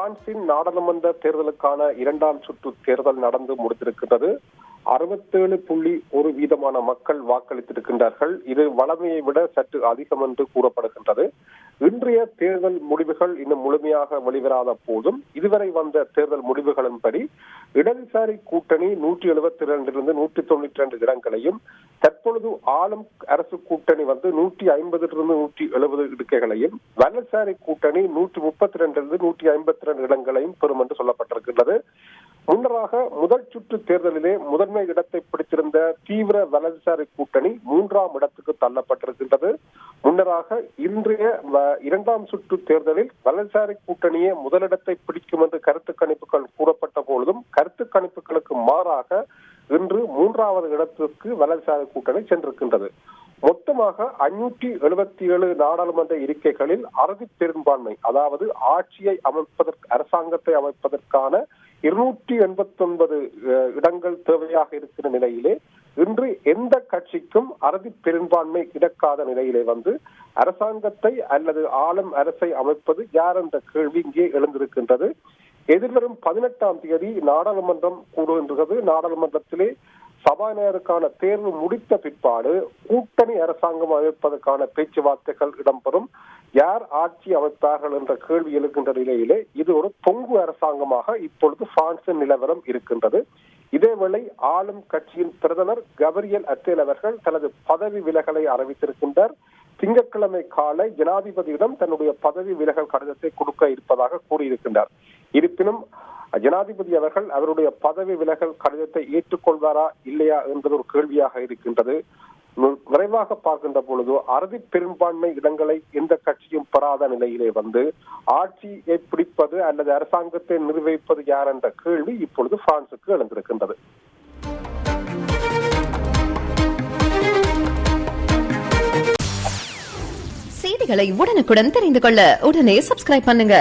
பிரான்சின் நாடாளுமன்ற தேர்தலுக்கான இரண்டாம் சுற்று தேர்தல் நடந்து முடிந்திருக்கின்றது. 67.1% மக்கள் வாக்களித்திருக்கின்றார்கள். இது வழமையை விட சற்று அதிகம் என்று கூறப்படுகின்றது. இன்றைய தேர்தல் முடிவுகள் இன்னும் முழுமையாக வெளிவராத போதும் இதுவரை வந்த தேர்தல் முடிவுகளின்படி இடதுசாரி கூட்டணி 172 192 இடங்களையும், தற்பொழுது ஆளும் அரசு கூட்டணி 150 170 இருக்கைகளையும், வலதுசாரி கூட்டணி 132 152 இடங்களையும் பெறும் என்று சொல்லப்பட்டிருக்கின்றது. முன்னராக முதல் சுற்று தேர்தலிலே முதன்மை இடத்தை பிடித்திருந்த தீவிர வலதுசாரி கூட்டணி 3ஆம் இடத்துக்கு தள்ளப்பட்டிருக்கின்றது. முன்னராக இன்றைய இரண்டாம் சுற்று தேர்தலில் வலதுசாரி கூட்டணியே முதலிடத்தை பிடிக்கும் என்று கருத்து கணிப்புகள் கூறப்பட்ட பொழுதும் கருத்து கணிப்புகளுக்கு மாறாக இன்று 3வது இடத்திற்கு வலதுசாரி கூட்டணி சென்றிருக்கின்றது. மொத்தமாக 577 நாடாளுமன்ற இருக்கைகளில் அறுதி பெரும்பான்மை, அதாவது ஆட்சியை அமைப்பதற்கு அரசாங்கத்தை அமைப்பதற்கான 289 இடங்கள் தேவையாக இருக்கிற நிலையிலே இன்று எந்த கட்சிக்கும் அறுதி பெரும்பான்மை கிடைக்காத நிலையிலே அரசாங்கத்தை அல்லது ஆளும் அரசை அமைப்பது யார் என்ற கேள்வி இங்கே எழுந்திருக்கின்றது. எதிர்வரும் 18ஆம் தேதி நாடாளுமன்றம் கூடுகின்றது. நாடாளுமன்றத்திலே சபாநாயகருக்கான தேர்வு முடித்த பிற்பாடு கூட்டணி அரசாங்கம் அமைப்பதற்கான பேச்சுவார்த்தைகள் இடம்பெறும். யார் ஆட்சி அமைப்பார்கள் என்ற கேள்வி எழுகின்ற நிலையிலே இது ஒரு தொங்கு அரசாங்கமாக இப்பொழுது பிரான்சின் நிலவரம் இருக்கின்றது. இதேவேளை ஆளும் கட்சியின் பிரதமர் கபிரியல் அட்டேல் அவர்கள் தனது பதவி விலகலை அறிவித்திருக்கின்றார். திங்கட்கிழமை காலை ஜனாதிபதியிடம் தன்னுடைய பதவி விலகல் கடிதத்தை கொடுக்க இருப்பதாக கூறியிருக்கின்றார். இருப்பினும் ஜனாதிபதி அவர்கள் அவருடைய பதவி விலகல் கடிதத்தை ஏற்றுக்கொள்வாரா இல்லையா என்பது ஒரு கேள்வியாக இருக்கின்றது. விரைவாக பார்க்கின்ற பொழுது அறுதி பெரும்பான்மை இடங்களை எந்த கட்சியும் பெறாத நிலையிலே ஆட்சியை பிடிப்பது அல்லது அரசாங்கத்தை நிர்வகிப்பது யார் என்ற கேள்வி இப்பொழுது பிரான்சுக்கு எழுந்திருக்கின்றது. செய்திகளை உடனுக்குடன் தெரிந்து கொள்ள உடனே சப்ஸ்கிரைப் பண்ணுங்க.